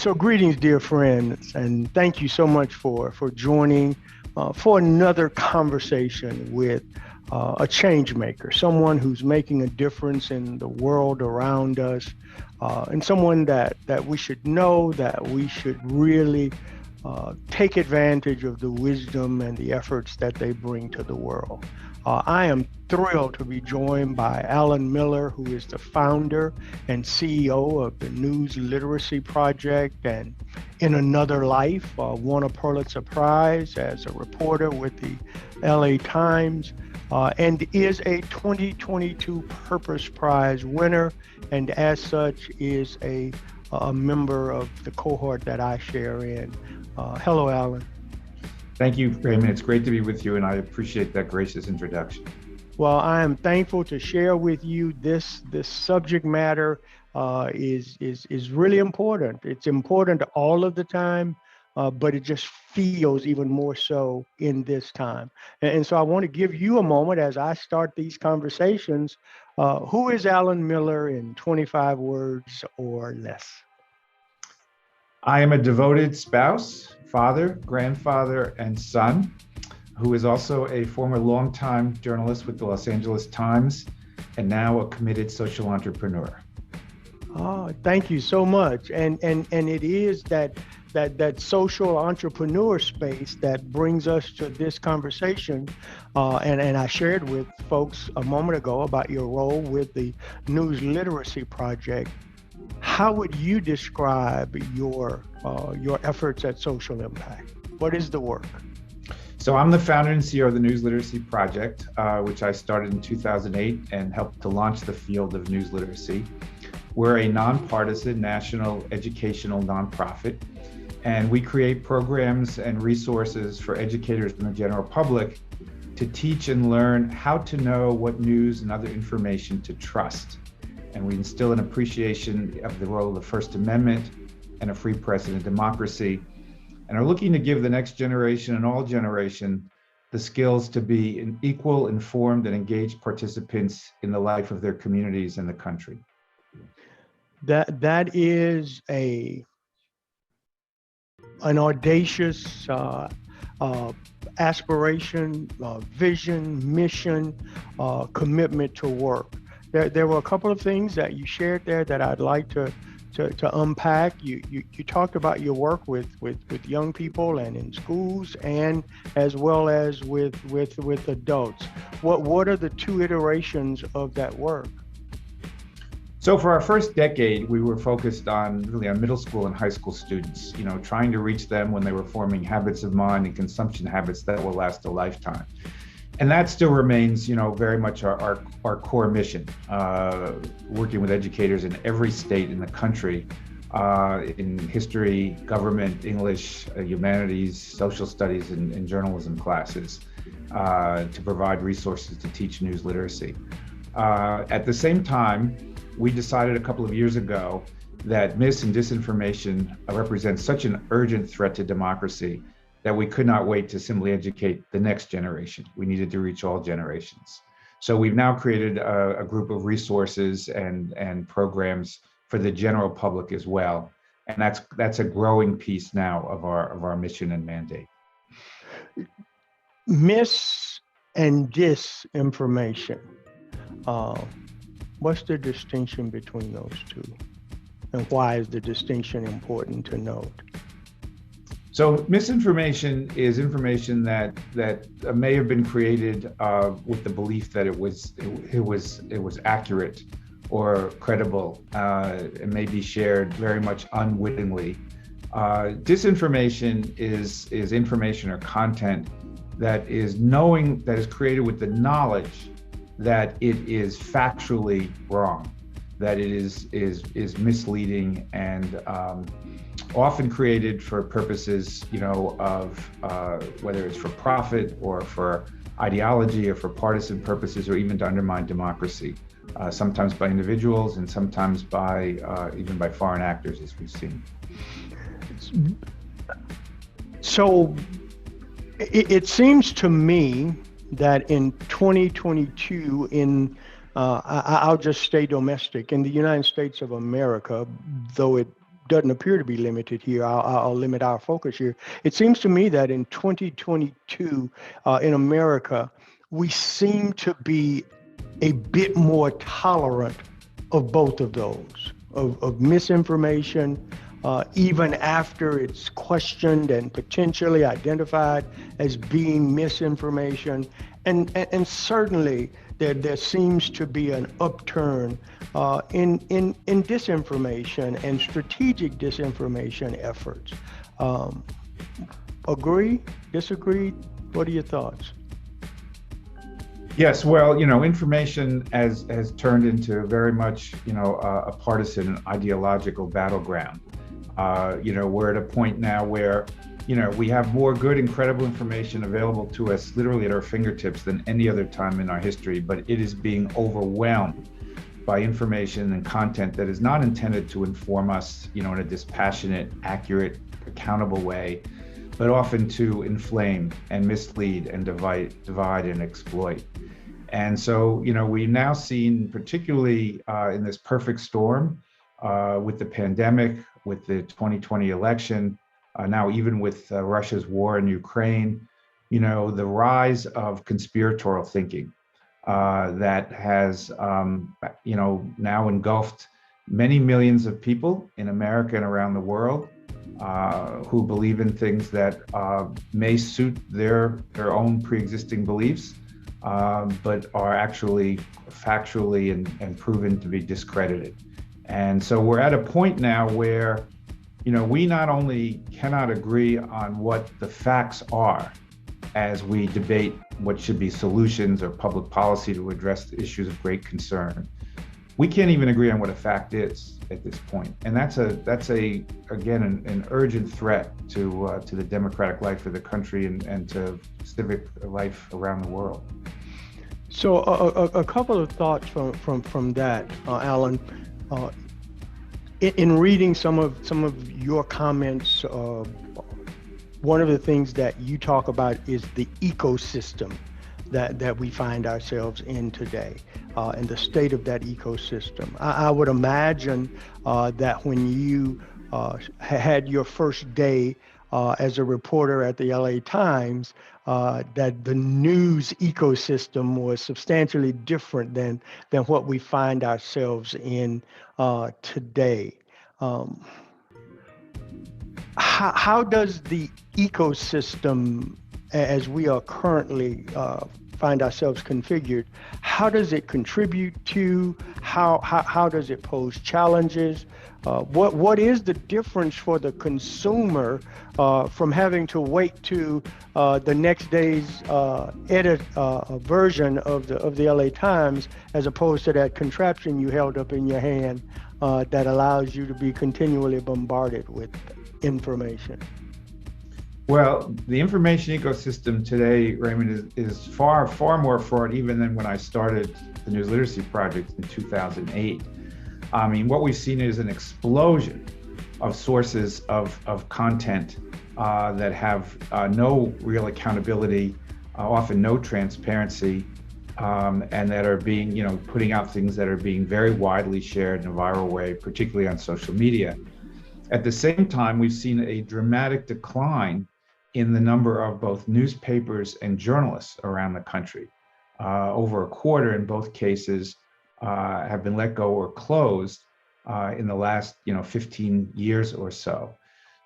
So greetings, dear friends, and thank you so much for joining for another conversation with a change maker, someone who's making a difference in the world around us, and someone that we should know, that we should really take advantage of the wisdom and the efforts that they bring to the world. I am thrilled to be joined by Alan Miller, who is the founder and CEO of the News Literacy Project, and in another life won a Pulitzer Prize as a reporter with the LA Times, and is a 2022 Purpose Prize winner, and as such is a member of the cohort that I share in. Hello, Alan. Thank you, Raymond. It's great to be with you, and I appreciate that gracious introduction. Well, I am thankful to share with you this subject matter is really important. It's important all of the time, but it just feels even more so in this time. And so I want to give you a moment as I start these conversations. Who is Alan Miller in 25 words or less? I am a devoted spouse, father, grandfather, and son, who is also a former longtime journalist with the Los Angeles Times and now a committed social entrepreneur. Oh, thank you so much. And it is that social entrepreneur space that brings us to this conversation. And I shared with folks a moment ago about your role with the News Literacy Project. How would you describe your efforts at Social Impact? What is the work? So I'm the founder and CEO of the News Literacy Project, which I started in 2008 and helped to launch the field of news literacy. We're a nonpartisan national educational nonprofit, and we create programs and resources for educators and the general public to teach and learn how to know what news and other information to trust. And we instill an appreciation of the role of the First Amendment and a free press and a democracy, and are looking to give the next generation and all generation the skills to be equal, informed, and engaged participants in the life of their communities and the country. That is an audacious aspiration, vision, mission, commitment to work. There were a couple of things that you shared there that I'd like to unpack. You talked about your work with young people and in schools, and as well as with adults. What are the two iterations of that work? So for our first decade, we were focused on middle school and high school students, trying to reach them when they were forming habits of mind and consumption habits that will last a lifetime. And that still remains, very much our core mission, working with educators in every state in the country, in history, government, English, humanities, social studies, and journalism classes, to provide resources to teach news literacy. At the same time, we decided a couple of years ago that mis and disinformation represents such an urgent threat to democracy that we could not wait to simply educate the next generation. We needed to reach all generations. So we've now created a group of resources and programs for the general public as well. And that's a growing piece now of our mission and mandate. Mis and disinformation. What's the distinction between those two? And why is the distinction important to note? So misinformation is information that may have been created with the belief that it was accurate or credible, and may be shared very much unwittingly. Disinformation is information or content that is created with the knowledge that it is factually wrong, that it is misleading and often created for purposes, of whether it's for profit or for ideology or for partisan purposes or even to undermine democracy, sometimes by individuals and sometimes even by foreign actors, as we've seen. So it seems to me that in 2022, I'll just stay domestic, in the United States of America, though it doesn't appear to be limited here. I'll limit our focus here. It seems to me that in 2022 in America, we seem to be a bit more tolerant of both of those, of misinformation, even after it's questioned and potentially identified as being misinformation. And certainly there seems to be an upturn in disinformation and strategic disinformation efforts. Agree? Disagree? What are your thoughts? Yes, well, information has turned into very much, a partisan ideological battleground. We're at a point now where, we have more good, incredible information available to us literally at our fingertips than any other time in our history, but it is being overwhelmed by information and content that is not intended to inform us, in a dispassionate, accurate, accountable way, but often to inflame and mislead and divide and exploit. And so, we've now seen, particularly in this perfect storm, with the pandemic, with the 2020 election, now even with Russia's war in Ukraine, the rise of conspiratorial thinking that has, now engulfed many millions of people in America and around the world who believe in things that may suit their own pre-existing beliefs, but are actually factually and proven to be discredited. And so we're at a point now where, we not only cannot agree on what the facts are as we debate what should be solutions or public policy to address the issues of great concern, we can't even agree on what a fact is at this point. And that's again an urgent threat to the democratic life of the country and to civic life around the world. So a couple of thoughts from that, Alan. In reading some of your comments, one of the things that you talk about is the ecosystem that we find ourselves in today, and the state of that ecosystem. I would imagine that when you had your first day as a reporter at the LA Times, that the news ecosystem was substantially different than what we find ourselves in today. How does the ecosystem, as we are currently find ourselves configured, how does it contribute to, how does it pose challenges? What is the difference for the consumer from having to wait to the next day's version of the LA Times, as opposed to that contraption you held up in your hand that allows you to be continually bombarded with information? Well, the information ecosystem today, Raymond, is far more fraught even than when I started the News Literacy Project in 2008. I mean, what we've seen is an explosion of sources of content that have no real accountability, often no transparency, and that are being, putting out things that are being very widely shared in a viral way, particularly on social media. At the same time, we've seen a dramatic decline in the number of both newspapers and journalists around the country. Over a quarter in both cases have been let go or closed in the last 15 years or so.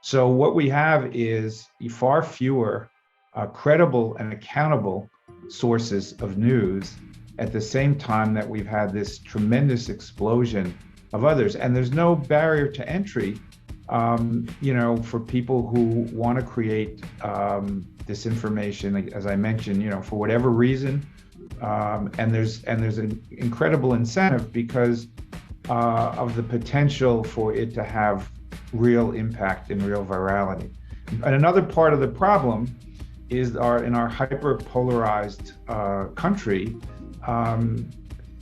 So what we have is far fewer credible and accountable sources of news, at the same time that we've had this tremendous explosion of others. And there's no barrier to entry for people who want to create disinformation, as I mentioned, for whatever reason. And there's an incredible incentive because of the potential for it to have real impact and real virality. And another part of the problem is in our hyper-polarized country,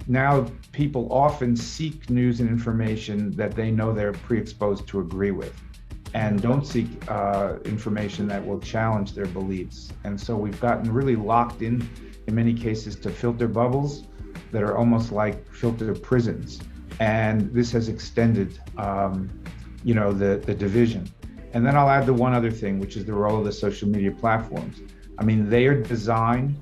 now people often seek news and information that they know they're pre-exposed to agree with, and don't seek information that will challenge their beliefs. And so we've gotten really locked in many cases, to filter bubbles that are almost like filter prisons. And this has extended the division. And then I'll add the one other thing, which is the role of the social media platforms. I mean, they are designed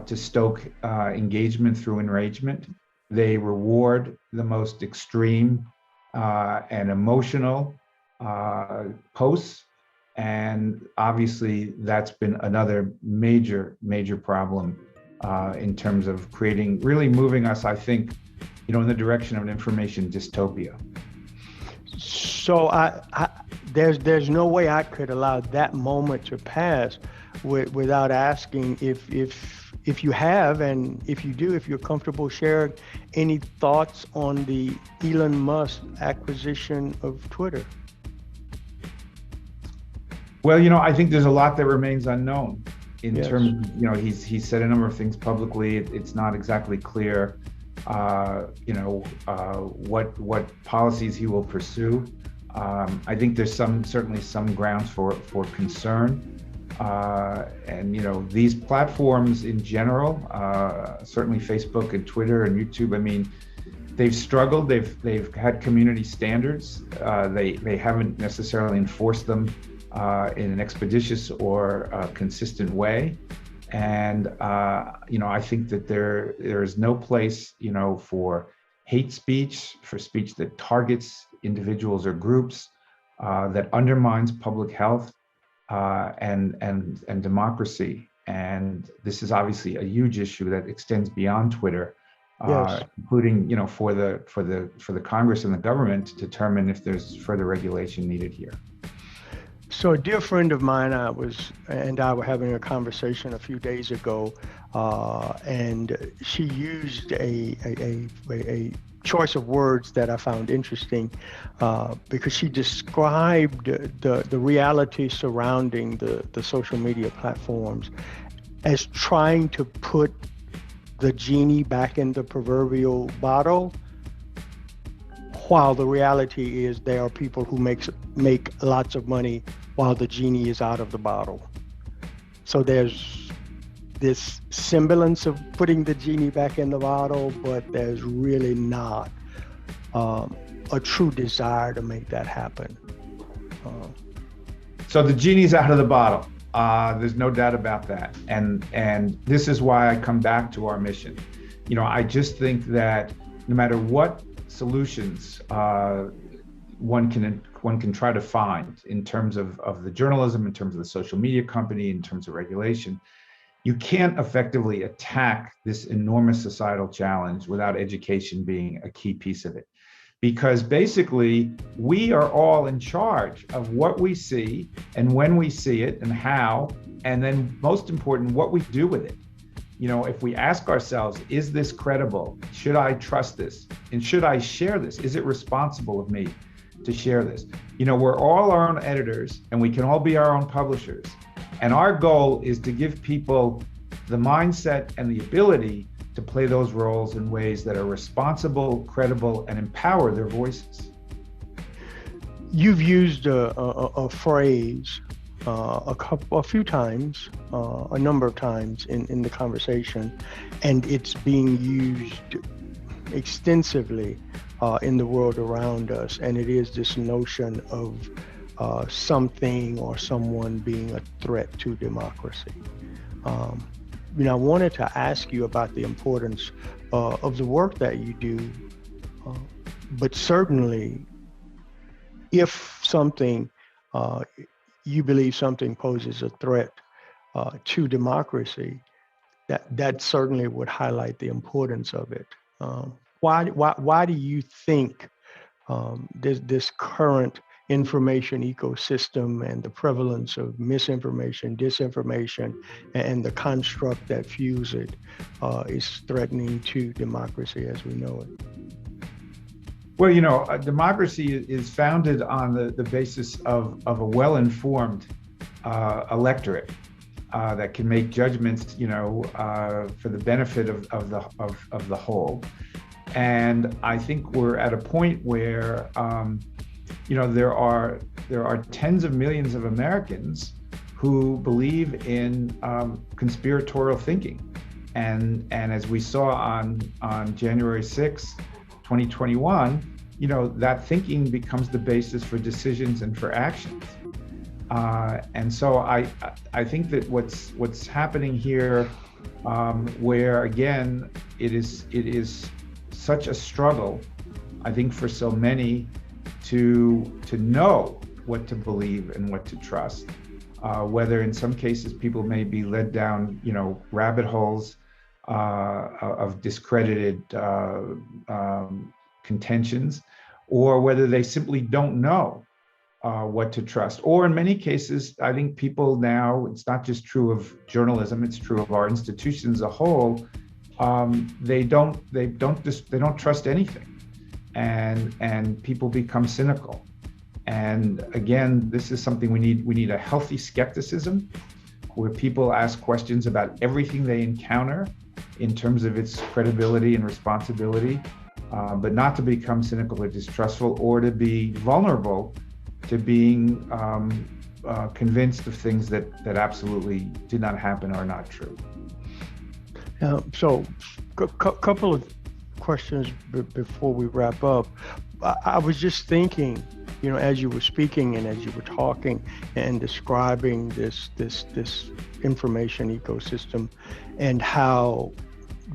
to stoke engagement through enragement. They reward the most extreme and emotional posts. And obviously, that's been another major, major problem in terms of really moving us, I think, in the direction of an information dystopia. So there's no way I could allow that moment to pass without asking if you have, and if you do, if you're comfortable sharing any thoughts on the Elon Musk acquisition of Twitter. Well, I think there's a lot that remains unknown in Yes. terms of, he's said a number of things publicly. It's not exactly clear, what policies he will pursue. I think there's certainly some grounds for concern. And these platforms in general, certainly Facebook and Twitter and YouTube, I mean, they've struggled. They've had community standards. They haven't necessarily enforced them in an expeditious or consistent way. And I think that there is no place for hate speech, for speech that targets individuals or groups, that undermines public health and democracy. And this is obviously a huge issue that extends beyond Twitter, Yes. including for the Congress and the government to determine if there's further regulation needed here. So a dear friend of mine, I were having a conversation a few days ago, and she used a choice of words that I found interesting, because she described the reality surrounding the social media platforms as trying to put the genie back in the proverbial bottle, while the reality is there are people who make lots of money while the genie is out of the bottle. So there's this semblance of putting the genie back in the bottle, but there's really not a true desire to make that happen. So the genie's out of the bottle. There's no doubt about that. And this is why I come back to our mission. I just think that no matter what solutions one can try to find in terms of the journalism, in terms of the social media company, in terms of regulation, you can't effectively attack this enormous societal challenge without education being a key piece of it. Because basically, we are all in charge of what we see and when we see it and how, and then most important, what we do with it. If we ask ourselves, is this credible? Should I trust this? And should I share this? Is it responsible of me to share this? We're all our own editors, and we can all be our own publishers. And our goal is to give people the mindset and the ability to play those roles in ways that are responsible, credible, and empower their voices. You've used a phrase a few times, a number of times in the conversation, and it's being used extensively in the world around us, and it is this notion of something or someone being a threat to democracy. I wanted to ask you about the importance of the work that you do, but certainly if you believe something poses a threat to democracy, that certainly would highlight the importance of it. Why do you think this current information ecosystem and the prevalence of misinformation, disinformation, and the construct that fuels it is threatening to democracy as we know it? Well, democracy is founded on the basis of a well-informed electorate that can make judgments, for the benefit of the whole. And I think we're at a point where, there are tens of millions of Americans who believe in conspiratorial thinking, and as we saw on January 6th, 2021, that thinking becomes the basis for decisions and for actions. And so I think that what's happening here, where again it is such a struggle, I think, for so many to know what to believe and what to trust. Whether in some cases people may be led down, rabbit holes of discredited contentions, or whether they simply don't know what to trust. Or in many cases, I think people now, it's not just true of journalism, it's true of our institutions as a whole. They don't trust anything, and people become cynical. And again, this is something we need a healthy skepticism, where people ask questions about everything they encounter in terms of its credibility and responsibility, but not to become cynical or distrustful, or to be vulnerable to being convinced of things that absolutely did not happen or are not true. So couple of questions before we wrap up. I was just thinking, as you were speaking and as you were talking and describing this information ecosystem and how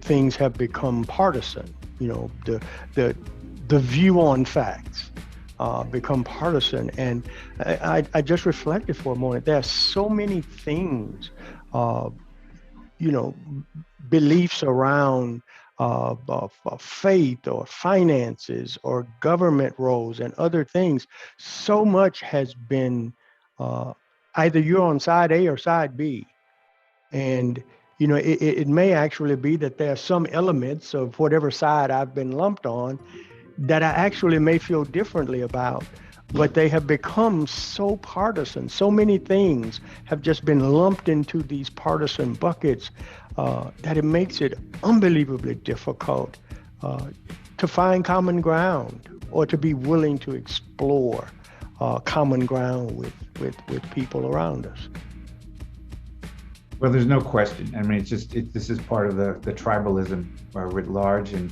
things have become partisan, the view on facts become partisan. And I just reflected for a moment. There are so many things, beliefs around faith or finances or government roles and other things. So much has been either you're on side A or side B. And, it may actually be that there are some elements of whatever side I've been lumped on that I actually may feel differently about, but they have become so partisan. So many things have just been lumped into these partisan buckets that it makes it unbelievably difficult to find common ground or to be willing to explore common ground with people around us. Well, there's no question. I mean, this is part of the tribalism writ large, and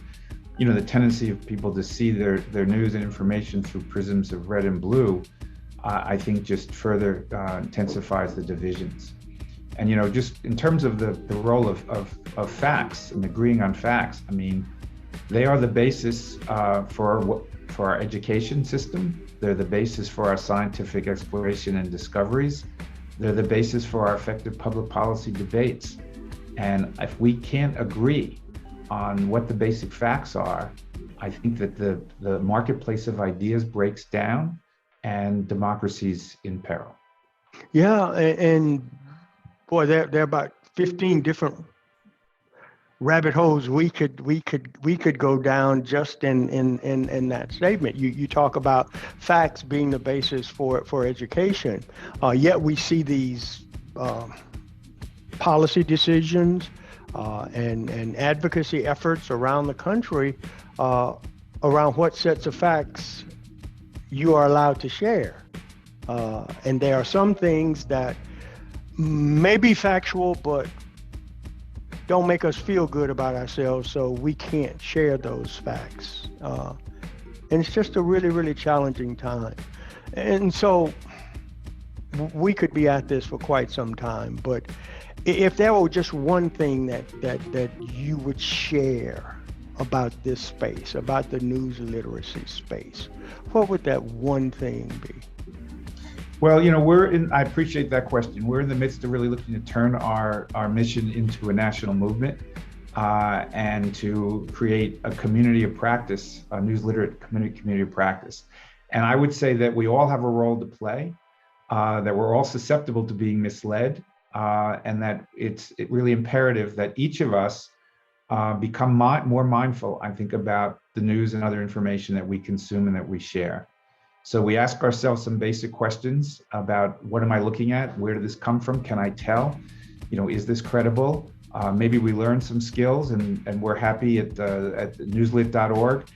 the tendency of people to see their news and information through prisms of red and blue, I think just further intensifies the divisions. And just in terms of the role of facts and agreeing on facts, I mean, they are the basis for our education system. They're the basis for our scientific exploration and discoveries. They're the basis for our effective public policy debates. And if we can't agree on what the basic facts are, I think that the marketplace of ideas breaks down and democracy's in peril. Yeah, and boy, there are about 15 different rabbit holes we could go down just in that statement. You talk about facts being the basis for education, yet we see these policy decisions and advocacy efforts around the country around what sets of facts you are allowed to share. And there are some things that may be factual, but don't make us feel good about ourselves, so we can't share those facts. And it's just a really, really challenging time. And so we could be at this for quite some time, but if there were just one thing that you would share about this space, about the news literacy space, what would that one thing be? Well, I appreciate that question. We're in the midst of really looking to turn our mission into a national movement and to create a community of practice, a news literate community of practice. And I would say that we all have a role to play, that we're all susceptible to being misled, and that it's really imperative that each of us become more mindful, I think, about the news and other information that we consume and that we share. So we ask ourselves some basic questions about what am I looking at? Where did this come from? Can I tell? Is this credible? Maybe we learn some skills, and we're happy at newslit.org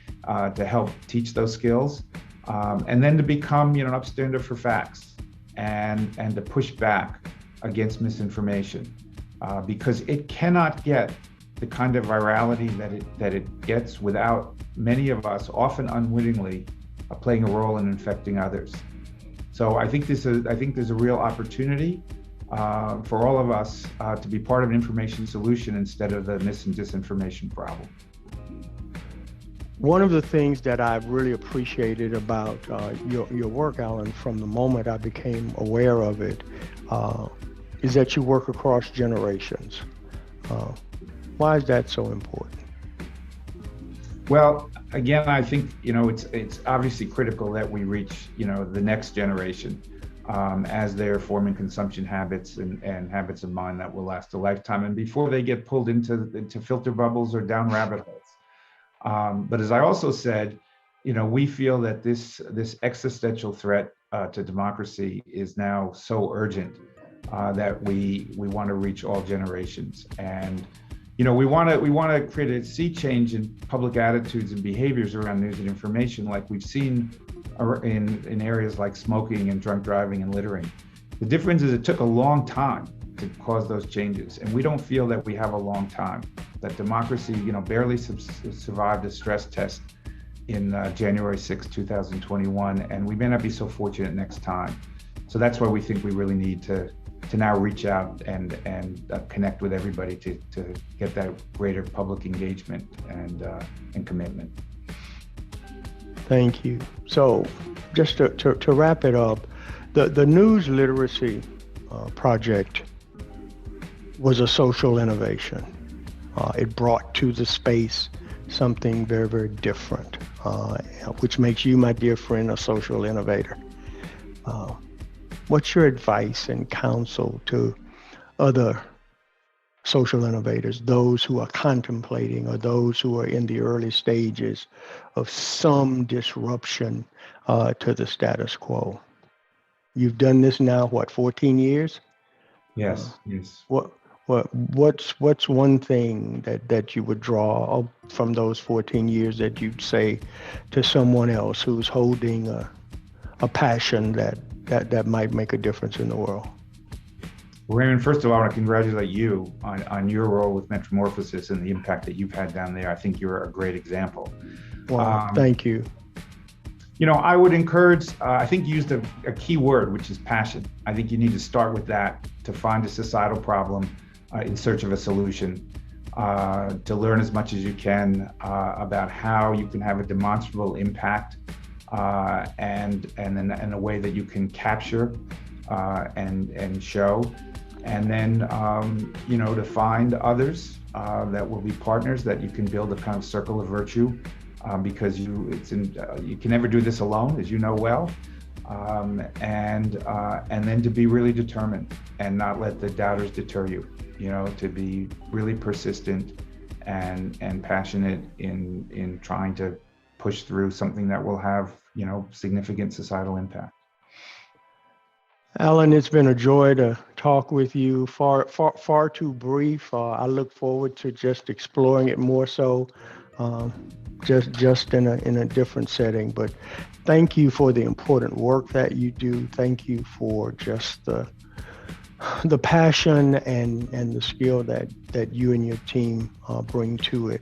to help teach those skills. And then to become an upstander for facts and to push back against misinformation, because it cannot get the kind of virality that it gets without many of us, often unwittingly, playing a role in infecting others. So I think there's a real opportunity for all of us to be part of an information solution instead of the mis and disinformation problem. One of the things that I've really appreciated about your work, Alan, from the moment I became aware of it, is that you work across generations. Why is that so important? Well, again, I think it's obviously critical that we reach the next generation as they're forming consumption habits and habits of mind that will last a lifetime, and before they get pulled into filter bubbles or down rabbit holes. But as I also said, we feel that this existential threat to democracy is now so urgent that we want to reach all generations. And we want to create a sea change in public attitudes and behaviors around news and information, like we've seen in areas like smoking and drunk driving and littering. The difference is it took a long time to cause those changes, and we don't feel that we have a long time. That democracy, barely survived a stress test in January 6, 2021, and we may not be so fortunate next time. So that's why we think we really need to now reach out and connect with everybody to get that greater public engagement and commitment. Thank you. So just to wrap it up, the news literacy project was a social innovation. It brought to the space something very, very different, which makes you, my dear friend, a social innovator. What's your advice and counsel to other social innovators, those who are contemplating or those who are in the early stages of some disruption to the status quo? You've done this now, 14 years? Yes, yes. What's one thing that you would draw from those 14 years that you'd say to someone else who's holding a passion that might make a difference in the world? Raymond, first of all, I want to congratulate you on your role with Metamorphosis and the impact that you've had down there. I think you're a great example. Well, thank you. I would encourage, I think you used a key word, which is passion. I think you need to start with that to find a societal problem in search of a solution, to learn as much as you can about how you can have a demonstrable impact and in a way that you can capture and show, and then to find others that will be partners that you can build a kind of circle of virtue, because you can never do this alone, as you know well, and then to be really determined and not let the doubters deter you, to be really persistent and passionate in trying to push through something that will have significant societal impact. Alan, it's been a joy to talk with you. Far too brief. I look forward to just exploring it more so, just in a different setting. But thank you for the important work that you do. Thank you for just the passion and the skill that you and your team bring to it.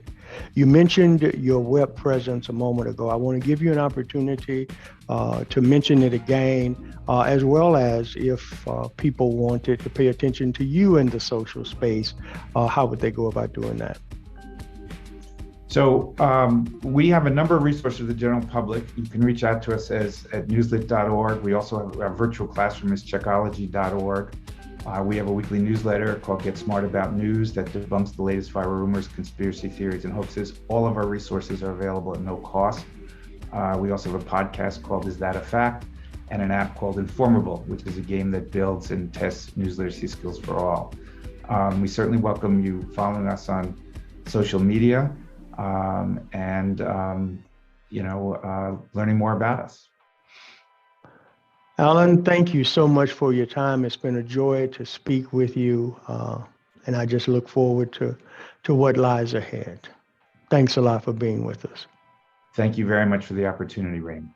You mentioned your web presence a moment ago. I want to give you an opportunity to mention it again, as well as if people wanted to pay attention to you in the social space, how would they go about doing that? So we have a number of resources for the general public. You can reach out to us at newslit.org. We also have our virtual classroom is checkology.org. We have a weekly newsletter called Get Smart About News that debunks the latest viral rumors, conspiracy theories, and hoaxes. All of our resources are available at no cost. We also have a podcast called Is That a Fact? And an app called Informable, which is a game that builds and tests news literacy skills for all. We certainly welcome you following us on social media and learning more about us. Alan, thank you so much for your time. It's been a joy to speak with you, and I just look forward to what lies ahead. Thanks a lot for being with us. Thank you very much for the opportunity, Raymond.